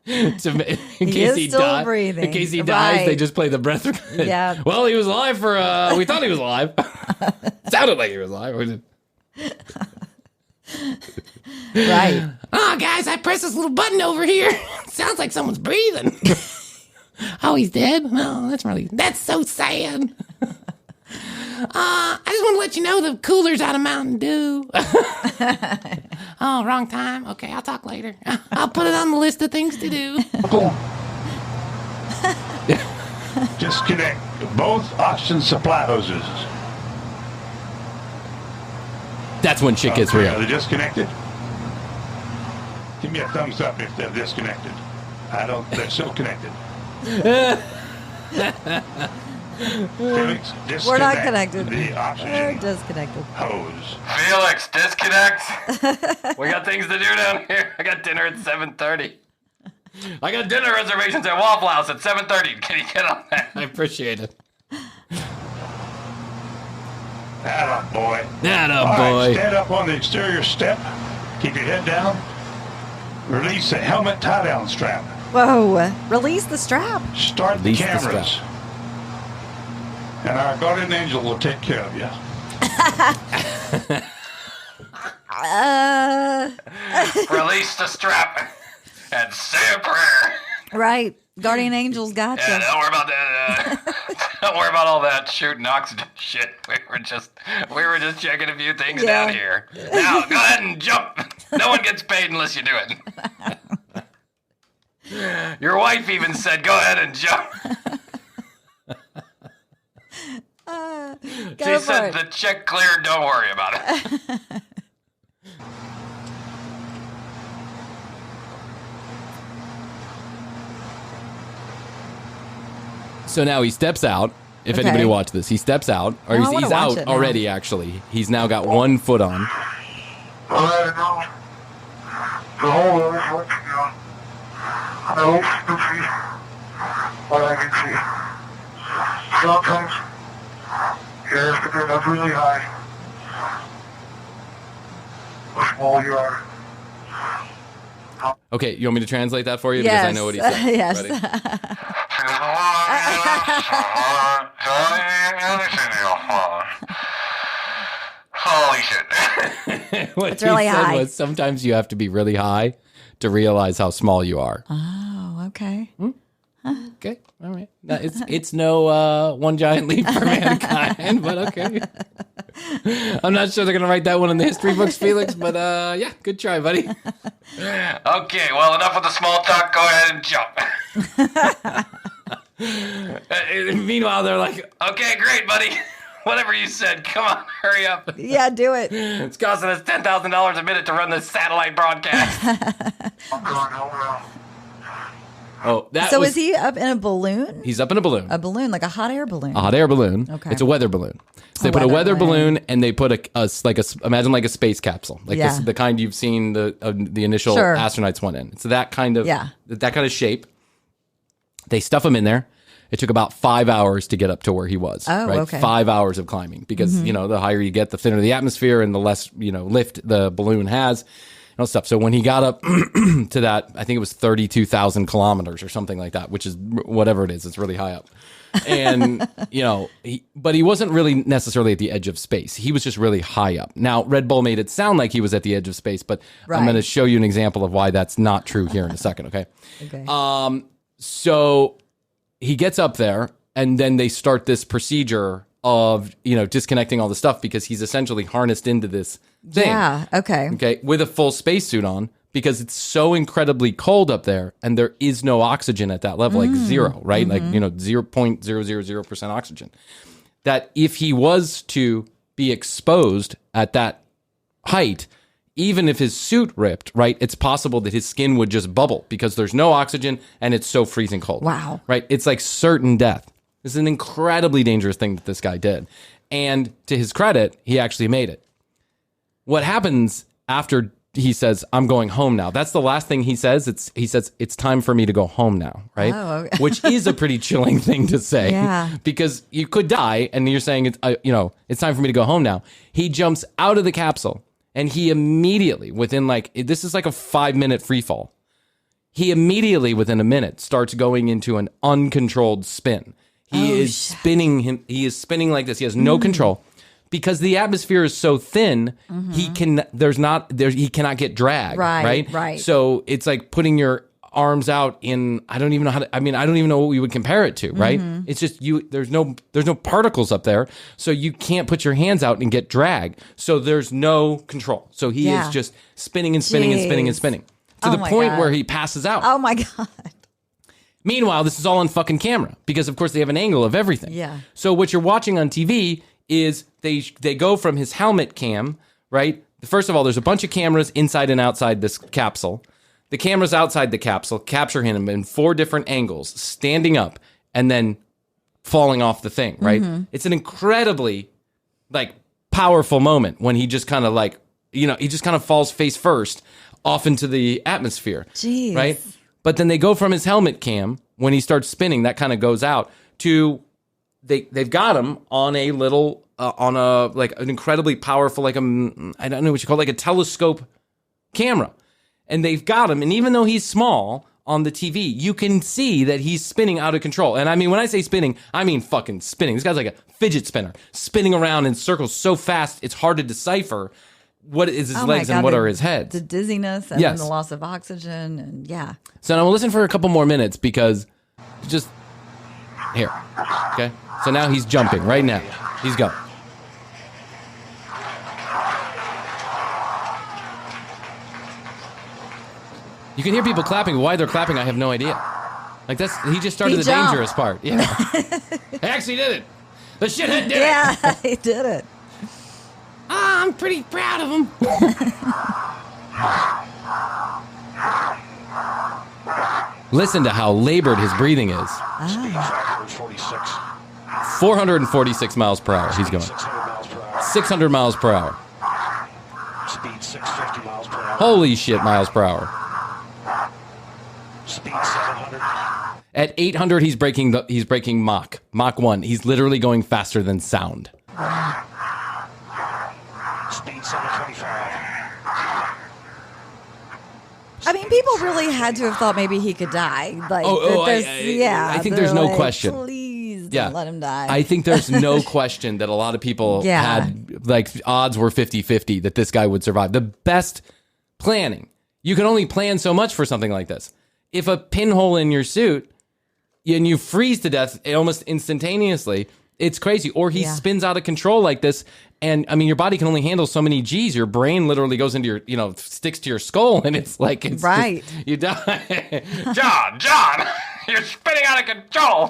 In case he dies,
breathing.
In case he dies, they just play the breath.
Yeah.
Well, he was alive for. We thought he was alive. Sounded like he was alive.
Right.
Oh, guys, I pressed this little button over here. Sounds like someone's breathing. Oh, he's dead? No, that's so sad. I just want to let you know the cooler's out of Mountain Dew. Oh, wrong time? Okay, I'll talk later. I'll put it on the list of things to do.
Disconnect both oxygen supply hoses.
That's when shit gets real.
Are they disconnected? Give me a thumbs up if they're disconnected. They're still connected. Felix, disconnect.
We're not connected.
The oxygen
We're disconnected.
hose.
Felix, disconnect. We got things to do down here. I got dinner at 7:30. I got dinner reservations at Waffle House at 7:30. Can you get on that?
I appreciate it.
Atta boy.
Atta
All
boy.
right, stand up on the exterior step. Keep your head down. Release the helmet tie-down strap.
Whoa. Release the strap.
Start
Release
the
the
cameras.
strap.
And our guardian angel will take care of you.
Release the strap and say a prayer.
Right. Guardian angels got you.
Yeah, don't worry about that. Don't worry about all that shooting oxygen shit. We were just checking a few things down here. Now go ahead and jump. No one gets paid unless you do it. Your wife even said, "Go ahead and jump." She said, "The check cleared. Don't worry about it."
So now he steps out. If anybody watched this, he steps out, or he's out already. Actually, he's now got one foot on.
All right, now. The whole road is looking down. And I hope you can see what I can see. Sometimes, you have to get up really high. How small you are.
Okay, you want me to translate that for you? Because I know what he said.
Yes.
Ready?
Holy shit.
What
It's really
he said
high.
was sometimes you have to be really high to realize how small you are.
Oh, okay.
Okay, all right. No, it's no one giant leap for mankind, but okay. I'm not sure they're going to write that one in the history books, Felix, but yeah, good try, buddy.
Okay, well, enough with the small talk. Go ahead and jump.
Meanwhile, they're like,
okay, great, buddy. Whatever you said. Come on, hurry up.
Yeah, do it.
It's costing us $10,000 a minute to run this satellite broadcast.
I'm going over.
oh, that
So
was,
is he up in a balloon?
he's up in a balloon.
A balloon, like a hot air balloon.
A hot air balloon.
Okay.
It's a weather balloon. So they put a weather balloon and they put imagine like a space capsule, like this, the kind you've seen the initial astronauts went in. It's that kind of shape. They stuff him in there. It took about 5 hours to get up to where he was.
Oh,
right?
okay.
5 hours of climbing because the higher you get, the thinner the atmosphere and the less lift the balloon has. Stuff. So when he got up to that, I think it was 32,000 kilometers or something like that, which is whatever it is. It's really high up. And, but he wasn't really necessarily at the edge of space. He was just really high up. Now, Red Bull made it sound like he was at the edge of space, but I'm going to show you an example of why that's not true here in a second. Okay.
Okay.
So he gets up there and then they start this procedure of, disconnecting all the stuff because he's essentially harnessed into this thing. Yeah,
okay.
Okay, with a full spacesuit on because it's so incredibly cold up there and there is no oxygen at that level, like zero, right? Like, 0.000% oxygen. That if he was to be exposed at that height, even if his suit ripped, right, it's possible that his skin would just bubble because there's no oxygen and it's so freezing cold.
Wow.
Right? It's like certain death. This is an incredibly dangerous thing that this guy did. And to his credit, he actually made it. What happens after he says, I'm going home now? That's the last thing he says. He says, it's time for me to go home now, right?
Oh, okay.
Which is a pretty chilling thing to say.
Yeah.
Because you could die and you're saying, it's time for me to go home now. He jumps out of the capsule and he immediately, within this is like a 5-minute free fall. He immediately, within a minute, starts going into an uncontrolled spin. He is spinning like this. He has no control because the atmosphere is so thin. He cannot get dragged. Right. So it's like putting your arms out in, I don't even know what we would compare it to. Right. It's just there's no particles up there. So you can't put your hands out and get dragged. So there's no control. So he is just spinning and spinning and spinning and spinning to the point where he passes out.
Oh my God.
Meanwhile, this is all on fucking camera because, of course, they have an angle of everything.
Yeah.
So what you're watching on TV is they go from his helmet cam, right? First of all, there's a bunch of cameras inside and outside this capsule. The cameras outside the capsule capture him in 4 different angles, standing up and then falling off the thing, right? Mm-hmm. It's an incredibly, like, powerful moment when he just kind of, like, you know, he just kind of falls face first off into the atmosphere,
Jeez.
Right? But then they go from his helmet cam, when he starts spinning, that kind of goes out, to they've got him on a little, on a, like, an incredibly powerful, like, I don't know what you call it, like a telescope camera. And they've got him, and even though he's small on the TV, you can see that he's spinning out of control. And I mean, when I say spinning, I mean fucking spinning. This guy's like a fidget spinner, spinning around in circles so fast, it's hard to decipher what is his legs and what are his heads.
The dizziness and then the loss of oxygen, and yeah.
So now we'll listen for a couple more minutes because just here, okay? So now he's jumping right now. He's going. You can hear people clapping. Why they're clapping, I have no idea. Like, he just started the dangerous part. Yeah. He actually did it. The shithead did it.
Yeah, he did it.
I'm pretty proud of him.
Listen to how labored his breathing is. 446 miles per hour he's going. 600 miles per hour.
Speed 650 miles per hour.
Holy shit, miles per hour.
Speed 700.
At 800, he's breaking Mach 1. He's literally going faster than sound.
Speed 725.
I mean, people really had to have thought maybe he could die. Like,
I think there's no question.
Please don't let him die.
I think there's no question that a lot of people had, like, odds were 50-50 that this guy would survive. The best planning. You can only plan so much for something like this. If a pinhole in your suit and you freeze to death almost instantaneously, it's crazy. Or he spins out of control like this. And I mean, your body can only handle so many G's. Your brain literally goes into your, sticks to your skull. And it's like, it's
right.
Just, you die.
John, you're spinning out of control.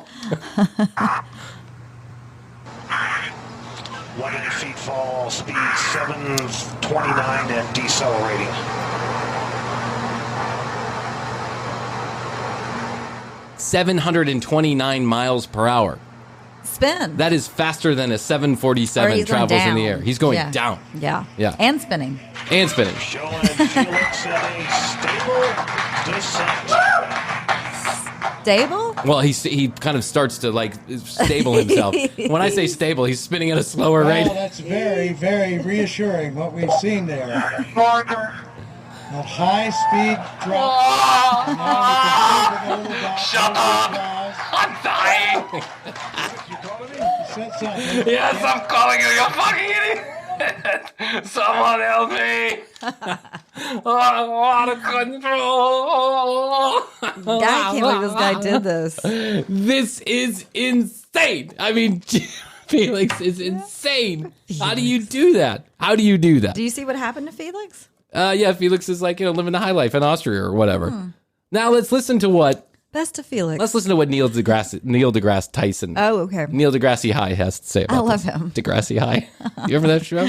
100 feet fall, speed 729 and decelerating.
729 miles per hour.
Spin.
That is faster than a 747 travels in the air. He's going down.
Yeah.
Yeah.
And spinning.
Showing Felix in a stable descent.
Stable?
Well, he kind of starts to, like, stable himself. When I say stable, he's spinning at a slower rate.
That's very, very reassuring what we've seen there. A high-speed drop.
Shut up! I'm dying!
You calling me? You said something.
Yes, I'm calling you, you fucking idiot! Someone help me! I'm out of control!
I can't believe this guy did this.
This is insane! I mean, Felix is insane! How do you do that?
Do you see what happened to Felix?
Yeah, Felix is like, living the high life in Austria or whatever. Now let's listen to what...
Best of Felix.
Let's listen to what Neil deGrasse Tyson.
Oh, okay.
Neil deGrasse High has to say about
I love
this.
him.
Degrassi High. You remember that show?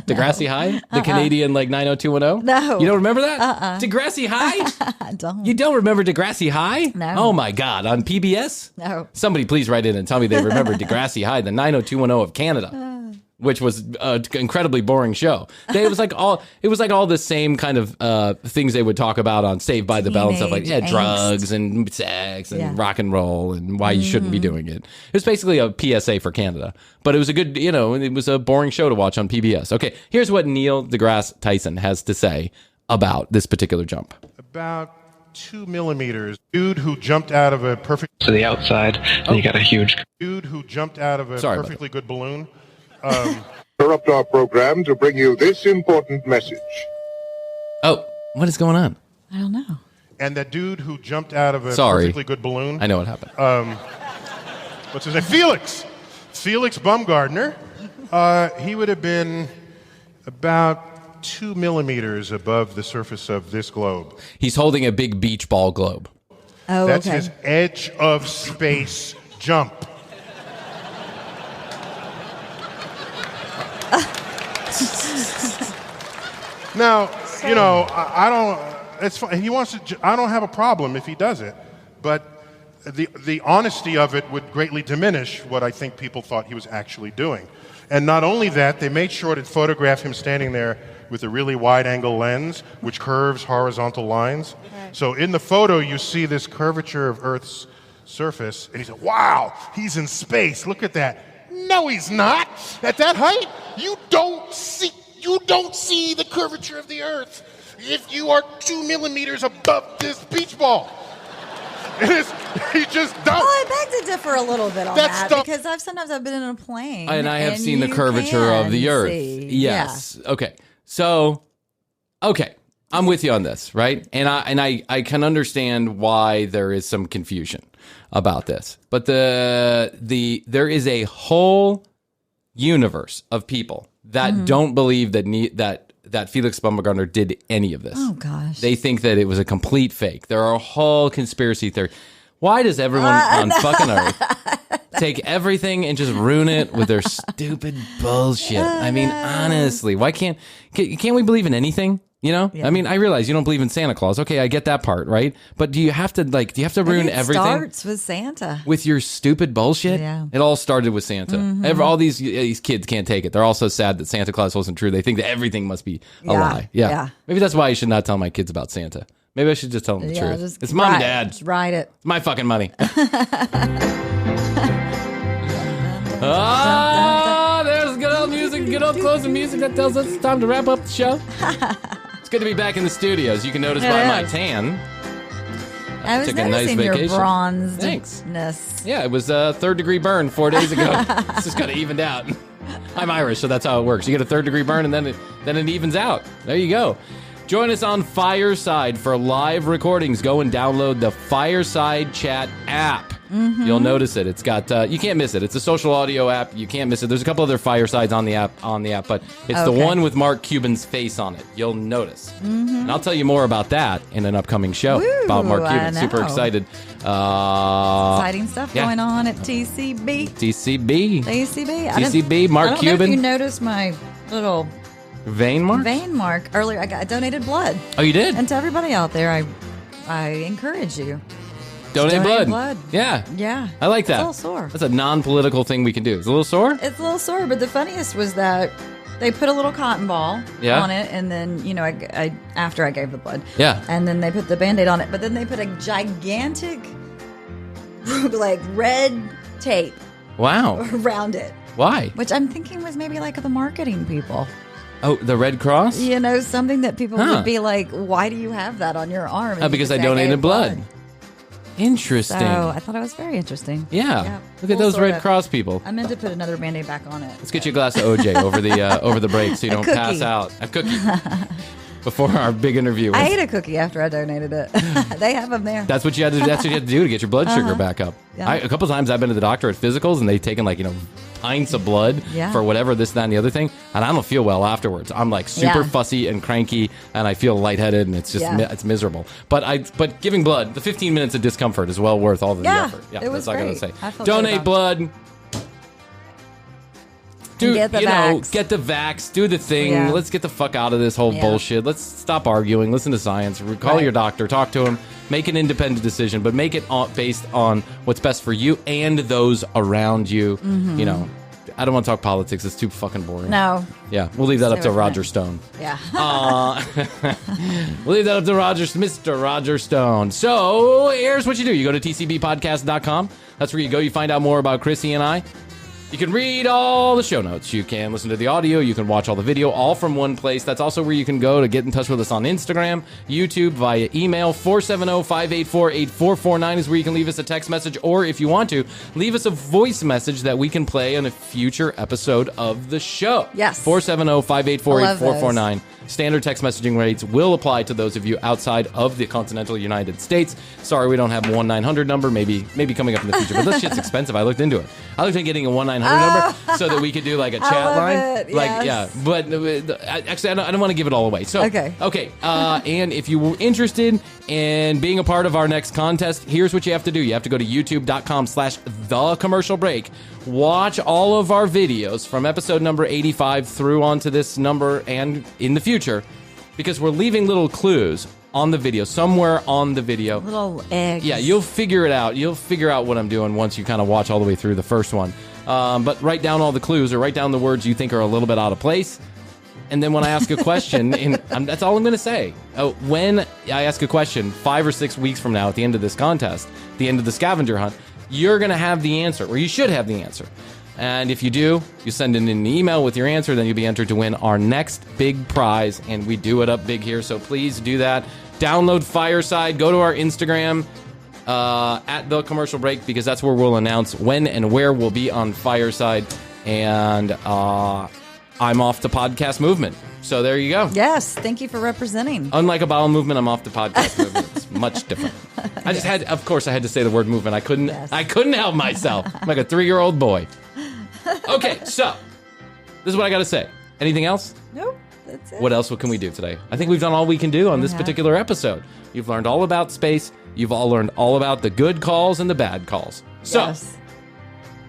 Degrassi High? The Canadian, like, 90210?
No.
You don't remember that? Degrassi High?
I don't.
You don't remember Degrassi High?
No.
Oh, my God. On PBS?
No.
Somebody please write in and tell me they remember Degrassi High, the 90210 of Canada. Which was an incredibly boring show. It was like all the same kind of things they would talk about on Saved by the Bell and stuff like drugs and sex and rock and roll and why you shouldn't be doing it. It was basically a PSA for Canada, but it was a good, it was a boring show to watch on PBS. Okay, here's what Neil deGrasse Tyson has to say about this particular jump.
About 2 millimeters. Dude who jumped out of a perfect...
To the outside, and you got a huge...
Dude who jumped out of a perfectly good balloon.
Interrupt our program to bring you this important message.
Oh, what is going on?
I don't know.
And that dude who jumped out of a perfectly good balloon.
I know what happened.
What's his name? Felix Baumgartner. He would have been about 2 millimeters above the surface of this globe.
He's holding a big beach ball globe.
Oh,
That's
okay.
his edge of space jump. Now, you know, I don't. It's fine. He wants to. I don't have a problem if he does it, but the honesty of it would greatly diminish what I think people thought he was actually doing. And not only that, they made sure to photograph him standing there with a really wide-angle lens, which curves horizontal lines. Right. So in the photo, you see this curvature of Earth's surface, and he said, "Wow, he's in space. Look at that." No, he's not. At that height, you don't see the curvature of the Earth if you are 2 millimeters above this beach ball. You just don't.
Well, I beg to differ a little bit on that because sometimes I've been in a plane
and I have seen the curvature of the Earth. Yes. Yeah. Okay. So, okay, I'm with you on this, right? And I can understand why there is some confusion about this, but there is a whole universe of people that don't believe that Felix Baumgartner did any of this.
Oh, gosh.
They think that it was a complete fake. There are a whole conspiracy theory. Why does everyone on fucking Earth take everything and just ruin it with their stupid bullshit? I mean, honestly, why can't we believe in anything? You know? Yeah. I mean, I realize you don't believe in Santa Claus. Okay, I get that part, right? But do you have to ruin everything? It
starts with Santa.
With your stupid bullshit?
Yeah.
It all started with Santa. Mm-hmm. All these kids can't take it. They're all so sad that Santa Claus wasn't true. They think that everything must be a lie. Yeah. Maybe that's why I should not tell my kids about Santa. Maybe I should just tell them the truth. It's mom and dad.
Just write it.
It's my fucking money. There's good old music, good old closing music that tells us it's time to wrap up the show. It's good to be back in the studios. You can notice by my tan.
I was noticing your bronzedness.
Thanks. Yeah, it was a 3rd-degree burn 4 days ago. It's just kind of evened out. I'm Irish, so that's how it works. You get a 3rd-degree burn, and then it evens out. There you go. Join us on Fireside for live recordings. Go and download the Fireside Chat app. Mm-hmm. You'll notice it. It's got you can't miss it. It's a social audio app. You can't miss it. There's a couple other Firesides on the app, but it's the one with Mark Cuban's face on it. You'll notice. Mm-hmm. And I'll tell you more about that in an upcoming show about Mark Cuban. Super excited.
Exciting stuff going on at TCB.
TCB. Mark Cuban.
I don't know if you noticed my little
vein
mark earlier. I donated blood.
Oh, you did?
And to everybody out there, I encourage you.
Donate blood. Yeah. I like that.
It's a little sore.
That's a non-political thing we can do. It's a little sore?
It's a little sore, but the funniest was that they put a little cotton ball on it, and then, you know, I after I gave the blood.
Yeah.
And then they put the Band-Aid on it, but then they put a gigantic, like, red tape.
Wow.
Around it.
Why?
Which I'm thinking was maybe like the marketing people.
Oh, the Red Cross?
You know, something that people would be like, why do you have that on your arm?
Because I donated blood. Interesting.
So I thought it was very interesting.
Yeah. Look at those Red Cross people.
I meant to put another Band-Aid back on it.
Let's get you a glass of OJ over the break so you don't pass out. A cookie. Before our big interview.
I ate a cookie after I donated it. They have them there.
That's what you had to do to get your blood sugar back up. Yeah. A couple times I've been to the doctor at physicals and they've taken pints of blood for whatever, this, that, and the other thing, and I don't feel well afterwards. I'm like super fussy and cranky, and I feel lightheaded, and it's just it's miserable. But giving blood, the 15 minutes of discomfort is well worth all the effort. Yeah,
it was
that's all I
gotta
say. Donate blood. Dude,
get the
vax, do the thing. Yeah. Let's get the fuck out of this whole bullshit. Let's stop arguing. Listen to science. Call your doctor. Talk to him. Make an independent decision, but make it based on what's best for you and those around you. Mm-hmm. You know, I don't want to talk politics. It's too fucking boring.
No.
Yeah, we'll leave that up to Roger Stone.
Yeah.
We'll leave that up to Mr. Roger Stone. So here's what you do. You go to tcbpodcast.com. That's where you go. You find out more about Krissy and I. You can read all the show notes. You can listen to the audio. You can watch all the video, all from one place. That's also where you can go to get in touch with us on Instagram, YouTube, via email. 470-584-8449 is where you can leave us a text message, or if you want to, leave us a voice message that we can play on a future episode of the show.
Yes.
470-584-8449. Standard text messaging rates will apply to those of you outside of the continental United States. Sorry, we don't have a 1-900 number. Maybe coming up in the future. But this shit's expensive. I looked into it. I looked into getting a 1-900 number so that we could do like a chat line. But actually, I don't want to give it all away. So okay. And if you were interested in being a part of our next contest, here's what you have to do. You have to go to youtube.com/thecommercialbreak. Watch all of our videos from episode number 85 through onto this number and in the future. because we're leaving little clues on the video, somewhere on the video.
Little eggs.
Yeah, you'll figure it out. You'll figure out what I'm doing once you kind of watch all the way through the first one. But write down all the clues or write down the words you think are a little bit out of place. And then when I ask a question, that's all I'm going to say. When I ask a question 5 or 6 weeks from now at the end of this contest, the end of the scavenger hunt, you're going to have the answer, or you should have the answer. And if you do, you send in an email with your answer, then you'll be entered to win our next big prize. And we do it up big here, so please do that. Download Fireside. Go to our Instagram at The Commercial Break, because that's where we'll announce when and where we'll be on Fireside. And I'm off to Podcast Movement. So there you go.
Yes, thank you for representing.
Unlike a bowel movement, I'm off to Podcast Movement. It's much different. I just had, of course, I had to say the word movement. I couldn't help myself. I'm like a 3-year-old boy. Okay, so this is what I got to say. Anything else?
Nope, that's it.
What else? What can we do today? I think we've done all we can do on this particular episode. You've learned all about space. You've all learned all about the good calls and the bad calls. So,
yes.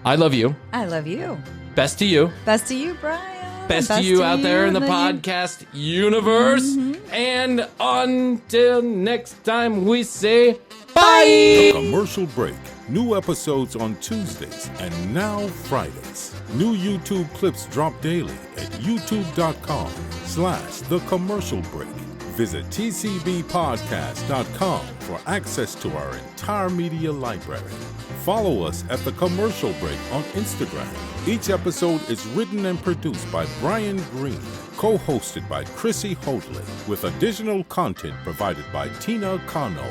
I love you.
I love you.
Best to you.
Best to you, Brian.
Best to you out there in the podcast universe. Mm-hmm. And until next time, we say bye.
The Commercial Break. New episodes on Tuesdays and now Fridays. New YouTube clips drop daily at youtube.com/The Commercial Break. Visit tcbpodcast.com for access to our entire media library. Follow us at The Commercial Break on Instagram. Each episode is written and produced by Brian Green, co-hosted by Krissy Hoadley, with additional content provided by Tina Cano.